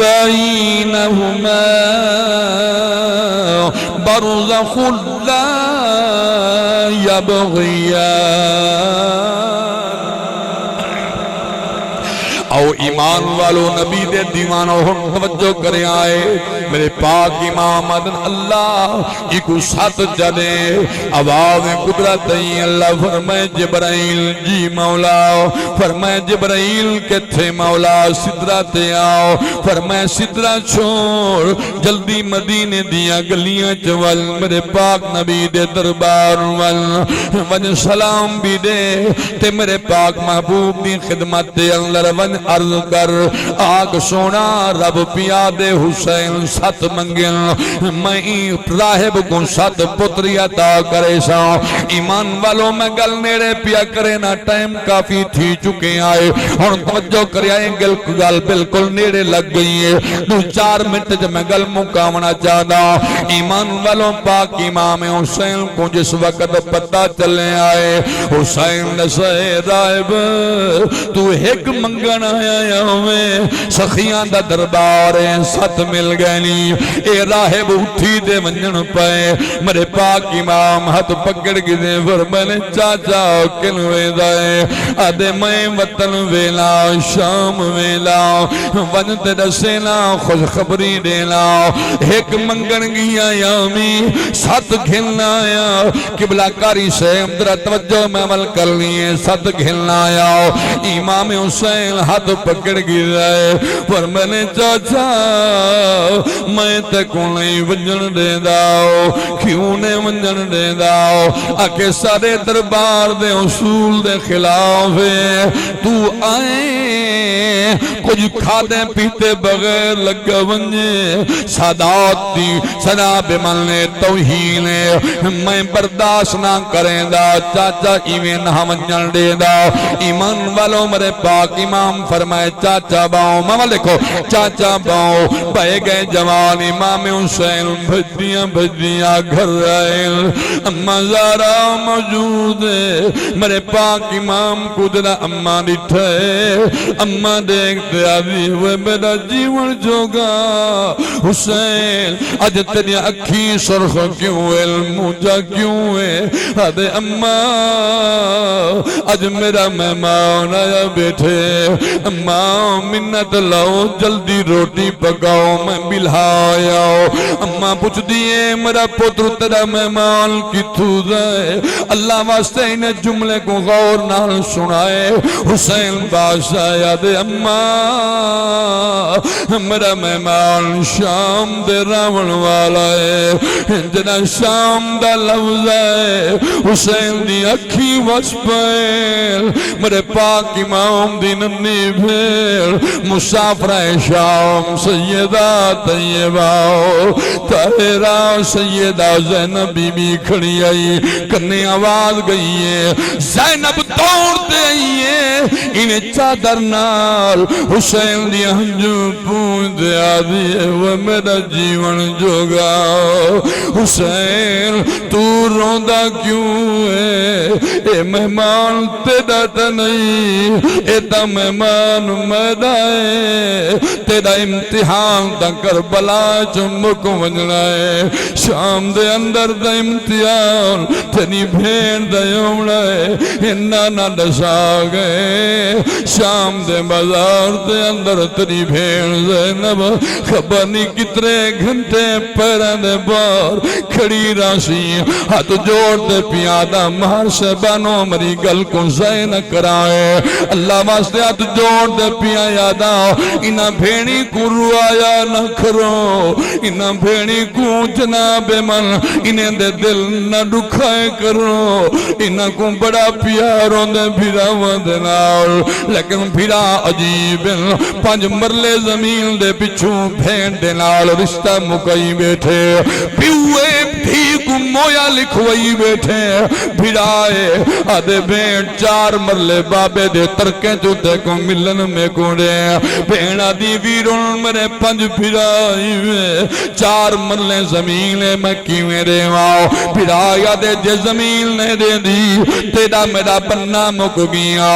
بينهما برزخ لا يبغيان او ایمان والو نبی دے دیوانو ہن توجہ کرے آئے میرے پاک امام مدن اللہ ایکو ساتھ جدے آواز قدرت ہی اللہ فرمائے جبرائیل جی مولا فرمائے جبرائیل کتھے مولا سدرہ تے آؤ فرمائے سدرہ چھوڑ جلدی مدینے دیا گلیاں چول میرے پاک نبی دے دربار ون سلام بھی دے تے میرے پاک محبوب دی خدمت دے اندر ون عرض کر آگ سونا رب پیادے حسین ست منگل میں راہب کو ست پتری عطا کرے سا ایمان والوں میں گل نیڑے پیا کرے نا ٹائم کافی تھی چکے آئے اور توجہ کرے آئے گل بالکل نیڑے لگ گئی ہے 2-4 منٹ جب میں گل مکامنا چاہتا ایمان والوں پاک امام حسین کو جس وقت پتہ چلے آئے حسین نسے راہب تو ایک منگن آیا ہمیں سخیاں دا دربار ست مل گئنی اے راہب اٹھی دے ونجن پائے میرے پاک امام ہاتھ پکڑ گئے فرمانے چاچا کنوے دائے آدھے میں وطن ویلا شام ویلا ونجتے رسینا خوش خبری دینا ایک منگن گیا یامی ست گھلنا آیا قبلہ کاری سے اندر توجہ میں عمل کر لیے ست گھلنا آیا امام حسین ہاتھ پکڑ گئے پر میں نے چاچا میں تے کو نہیں ونجن دے داؤ کیوں نے ونجن دے داؤ آکے سارے دربار دے اصول دے خلاف ہے تو آئے کچھ کھادے پیتے بغیر لگا ونجے سادات دی سنا بملنے توہین میں برداشت نہ کریں دا چاچا ایویں نہ ونجن دے دا ایمان والوں مرے پاک امام فرمائے چاچا باؤں ماما لکھو چاچا باؤں بھائی گئے جوان امام حسین بھجیاں گھر آئے اما زارا موجود ہے میرے پاک امام قدرہ اما نٹھے اما دیکھتے آدھی ہوئے میرا جیون جوگا حسین آج تیری اکھی سرخ کیوں ہے الموجہ کیوں ہے آدھے اما آج میرا مہمان آیا بیٹھے اما منت لاؤ جلدی روٹی پکاؤ میں بلہا آیا اما پوچھ دیئے میرا پتر تیرا مہمان کی تھو جائے اللہ واسطے انہیں جملے کو غور نال سنائے حسین بادشاہ یاد اما میرا مہمان شام دے راون والا ہے جنا شام دا لفظ ہے حسین دی اکھی وچ پیر میرے پاک امام دی ننی بھیر مسافر شام سیدہ طیبہ طاہرہ سیدہ زینب بی بی کھڑی آئی کرنے آواز گئی ہے زینب دوڑتے آئی ہے انہیں چادر نال حسین دی ہنجو پونچ دے آدھی ہے وہ میرا جیون جوگا حسین تو روندہ کیوں ہے اے مہمان تیرا تا نہیں اے تا مہمان میرا ہے تیرا امتحان تا کربلا چمک ونجنا ہے شام دے اندر دا امتحان تیری بھین دا یومنا ہے انہا نہ دسا گئے شام دے بازار دے اندر تیری بھین زینب خبر نہیں کتنے گھنٹے پیران دے بار کھڑی راسی ہاتھ جوڑ دے پیادہ مہر سے بانو مری گل کو زین کرائے اللہ واسطے ہاتھ جوڑ دے پیادہ انہا بھینی کو روایا نہ کرو انہا بھینی کو جناب من انہیں دے دل نہ دکھائے کرو انہا کو بڑا پیاروں دے بھیرا ودنال لیکن بھیرا عجیب 5 مرلے زمین دے پچھوں بھین دے نال رشتہ مکئی بیٹھے پیوے بھی کو مویا لکھوئی بیٹھے بھیڑائے آدھے بین 4 مرلے بابے دے ترکیں چوتے کو ملن میں کوڑے بینہ دی ویرون میرے 5 بھیڑائی میں 4 مرلے زمین میں کیویں دے واؤ بھیڑایا دے جے زمین نے دے دی تیڑا میرا بننا مک گیا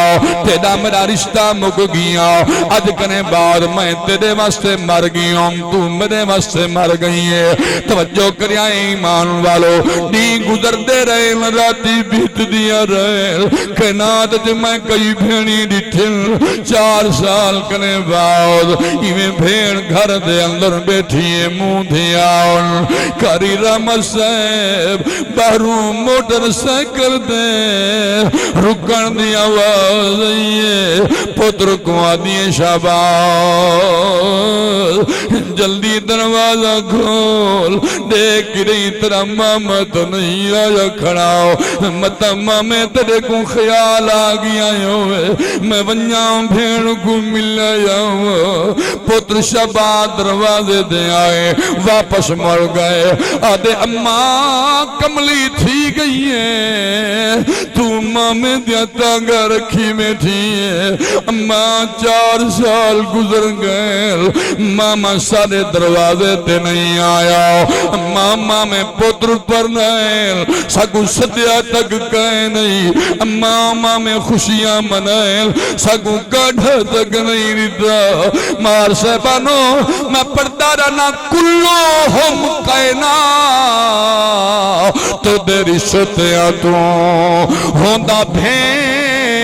تیڑا میرا رشتہ مک گیا آج کنے بعد میں تیرے واسطے مر گئی ہوں تو میرے واسطے مر گئی ہے توجہ کریا ایمان والو دی گزر دے رہے راتی بیت دیا رہے کائنات جے میں کئی بھینی ڈٹھل 4 سال کنے بعد ایویں بھین گھر دے اندر بیٹھیے منہ دھیاؤن کاری رحمت صاحب باہروں موٹر سائیکل دے رکن دی آواز آئیے پتر کو آدیے شاباز جلدی دروازہ کھول دیکھ رہی تیرا ماما تو نہیں آیا کھڑاؤ متا مامے تیرے کو خیال آگیا میں ونیاں بھیڑ کو مل آیا پتر شاباز دروازے دے آئے واپس مر گئے آدھے اماں کملی تھی گئی ہے تو مامے دیا تانگا رکھی میں تھی ہے اماں 4 سال گزر گئے ماما سارے دروازے تے نہیں آیا ماما میں پتر پر نہیں سگو صدیہ تک کہیں نہیں ماما میں خوشیاں منائیں سگو گڑھ تک نہیں رہتا مار صاحبانو میں پردہ رہنا کلو ہم کہنا تو دیری ستیاں تو ہوندہ بھین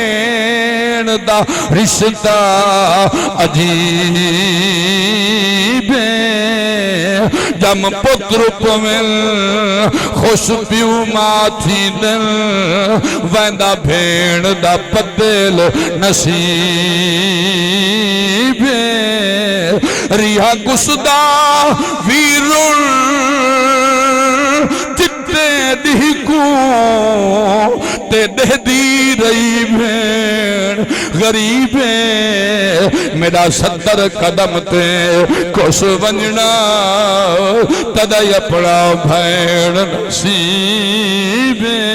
دا رشتہ عجیب ہے جم پتر پمل خوش پیو ماتھی دل ویندہ بھین دا بدل نصیب ہے ریحہ گسدہ ویرن چٹے دی کو تے دہ دی رہی بھین غریب ہے میرا 70 قدم تے کس ونجنا تدائی اپڑا بھین نصیب ہے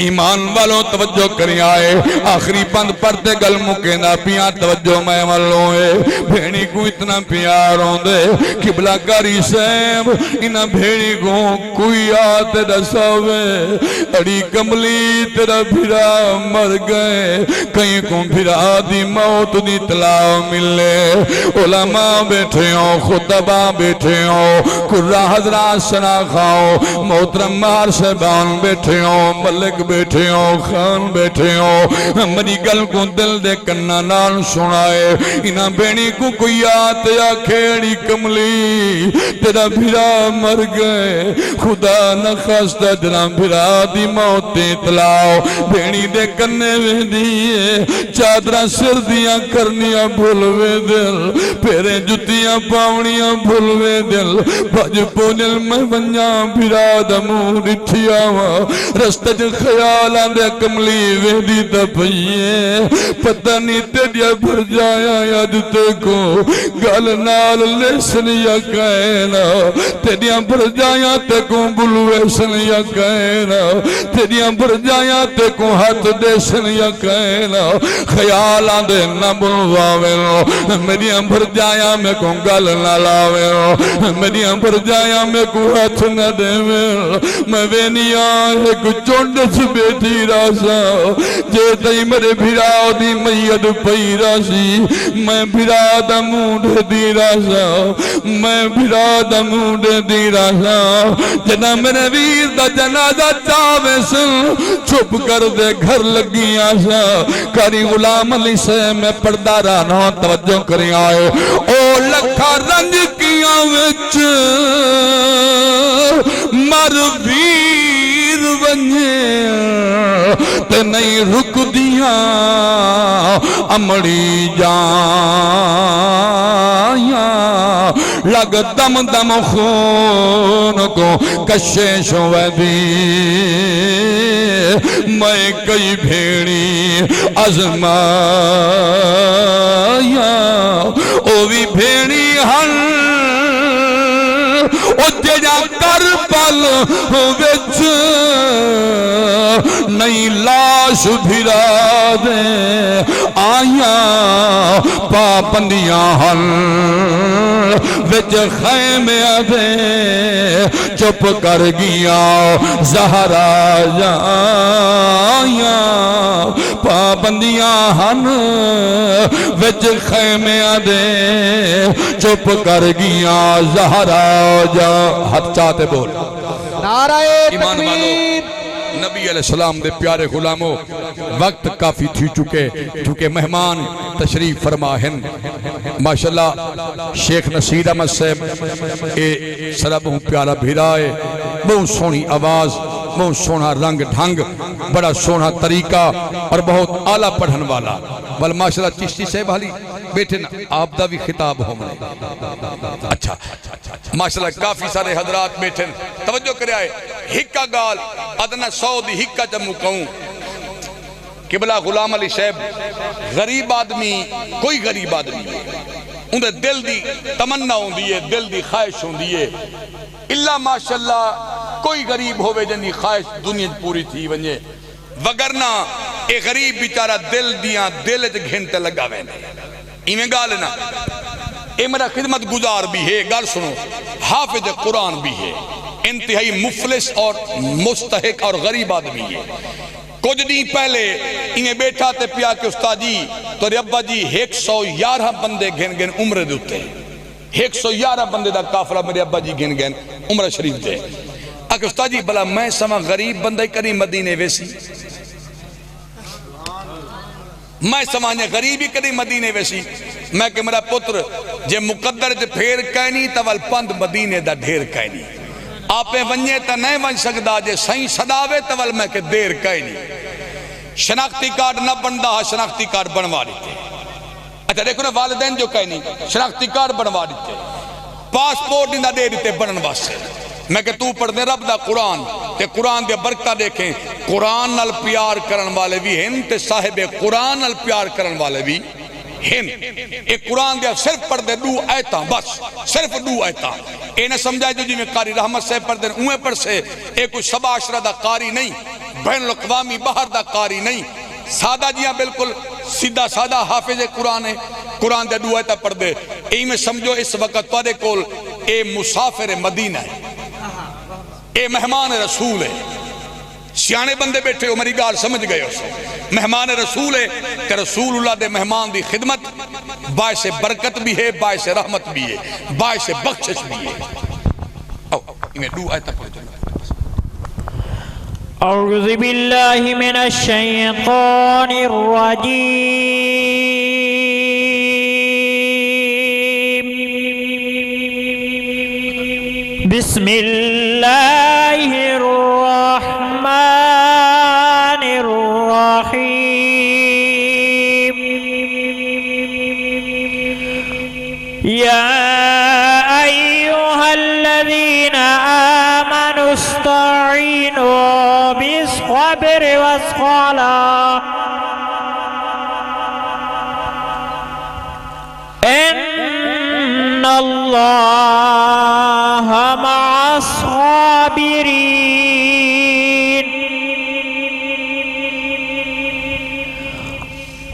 ایمان والوں توجہ کریں آئے آخری پند پڑھتے گل مکینا پیاں توجہ میں والوں ہے بھیڑی کو اتنا پیار ہوں دے قبلہ کاری سیب انہ بھیڑی کو کوئی آتے رساوے اڑی کملی تیرا بھیرا مر گئے کہیں کو بھیرا دی موت دی طلاع ملے علماء بیٹھے ہوں خطبہ بیٹھے ہوں قرآن حضرات سنا کھاؤ محترم مار صاحبان بیٹھے ہوں ملک بیٹھے ہوں خان بیٹھے ہوں میری گل کو دل دے کنہ نال سنائے انہاں بینی کو کوئی آتے یا کھیڑی کملی تیرا بھیرا مر گئے خدا نخواستہ جنا بھیرا دی موت اطلاع بینی دے کنے میں دیئے چادرہ سر دیاں کرنیاں بھولوے دل پیرے جتیاں پاونیاں بھولوے دل بھج پونل میں بنیاں بھیرا دمو رٹھیا رستج خیال آندے کملی ویدی دپئیے پتہ نہیں تیڑیا بھر جایا یاد تے کو گل نال لیسن یا کہنا تیڑیا بھر جایا تے کو بلوے سن یا کہنا تیڑیا بھر جایا تے کو ہاتھ دے سن یا کہنا خیال آندے نہ بلواوے میری بھر جایا میں کو گل نہ لاوے میری بھر جایا میں کو ہاتھ نہ دے میں وینی آئے کو چونڈ بیٹھی راسا جے تئی میرے بھیراؤ دی میت پئی راسی میں بھیرا دا مونڈ دی راسا میں بھیرا دا مونڈ دی راسا جنا میرے ویر دا جنازہ چاوے سن چھپ کر دے گھر لگی آسا کاری غلام علی سے میں پردہ رہنا توجہ کریں آئے او لکھا رنگ کیا وچ مر ویر ونجے تے نہیں رک دیا امڑی جایا لگ دم دم خون کو کشش ودی میں کئی بھیڑی ازمایا او بھی بھیڑی ہن او جڑا کربل وچ نہیں لاش بھرا دے آیاں پابندیاں ہن وچ خیمے دے چپ کر گیا زہرا جائیاں پابندیاں ہن وچ خیمے دے چپ کر گیا زہرا جا ہاتھ چاہتے بول نعرہ ایمان والو تکبیر نبی علیہ السلام دے پیارے غلاموں وقت کافی تھی چکے چونکہ مہمان تشریف فرما ہیں ماشاءاللہ شیخ نصیر احمد صاحب اے سرا بہت پیارا بھیرائے بہت سونی آواز بہت سونا رنگ ڈھنگ بڑا سونا طریقہ اور بہت اعلیٰ پڑھن والا بل ماشاءاللہ چشتی صاحب حالی بیٹھے نا آپ دا بھی خطاب ہو منے اچھا ماشاءاللہ کافی سارے حضرات بیٹھے توجہ کرے آئے ہکا گال ادنا سو دی ہکا جمع کہوں قبلہ غلام علی صاحب غریب آدمی کوئی غریب آدمی اندھے دل دی تمنا ہوں دیئے دل دی خواہش ہوں دیئے اللہ ماشاءاللہ کوئی غریب ہوئے جن دی خواہش دنیا پوری تھی ونجے وگرنا ایک غریب بیچارہ دل دیاں دل جے گھنٹے لگا وینے ایمیں گالے نا اے میرا خدمت گزار بھی ہے گال سنو حافظ قرآن بھی ہے انتہائی مفلس اور مستحق اور غریب آدمی ہے کچھ دن پہلے انہیں بیٹھا تے پیا کہ استاد جی تو ابا جی 111 بندے گھن گھن عمر دیتے 111 بندے دا کافرہ میرے ابا جی گھن گھن عمر شریف دے اگر استاد جی بلا میں سما غریب بندے کری مدینے ویسی میں سمانے غریبی کری مدینے ویسی میں کہ میرا پتر جے مقدر جے پھیر کہنی تول پند مدینے دا ڈھیر کہنی آپے ونجے تا نہیں ون سکدا جے سائیں صداوے تول میں کہ دیر کہنی شناختی کارڈ نہ بندہ شناختی کارڈ بنوا دیتے اچھا دیکھو نا والدین جو کہنی شناختی کارڈ بنوا دیتے پاسپورٹ نہ دے دیتے بنن واسطے میں کہ تو پڑھ دے رب دا قرآن تے قرآن دے برکتہ دیکھیں قرآن نال پیار کرن والے بھی ہیں تے صاحب قرآن نال پیار کرن والے بھی ہیں ایک قرآن دے صرف پڑھ دے 2 آیتاں بس صرف 2 آیتاں اے نہ سمجھائے جو جی میں قاری رحمت سے پڑھ دے اوہیں پر سے اے کوئی سبا عشرہ دا قاری نہیں بین الاقوامی باہر دا قاری نہیں سادہ جیاں بالکل سیدھا سادہ حافظ قرآن ہے قرآن دے 2 آیتاں پڑھ دے اے میں سمجھو اس وقت پڑھے کول اے مسافر مدینہ ہے اے مہمان رسول ہے سیانے بندے بیٹھے ہو میری گال سمجھ گئے ہو مہمان رسول ہے کہ رسول اللہ دے مہمان دی خدمت باعث برکت بھی ہے باعث رحمت بھی ہے باعث بخشش بھی ہے میں 2 آیتہ پڑھ جانا اعوذ باللہ من الشیطان الرجیم بسم اللہ الرحمن الرحیم یا ایوہا الذین آمنوا استعینوا بالصبر والصلاة ان اللہ مع الصابرین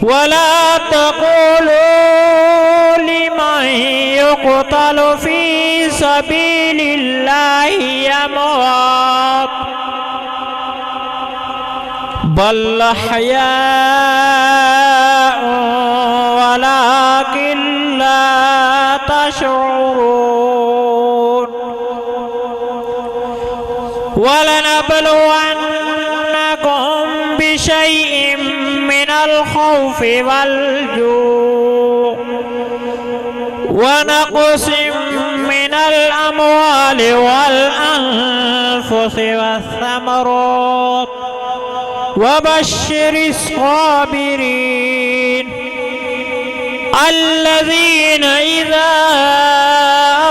ولا تقولوا لمن يقتل في سبيل الله أموات بل أحياء ولكن لا تشعرون ولنبلونكم بشيء من الخوف والجوع ونقص من الأموال والأنفس والثمرات وبشر الصابرين الذين إذا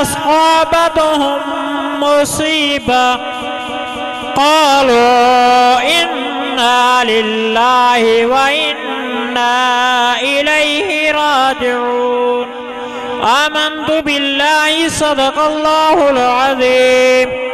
أصابتهم مصيبة قالوا إنا لله وإنا إليه راجعون آمنت بالله صدق الله العظيم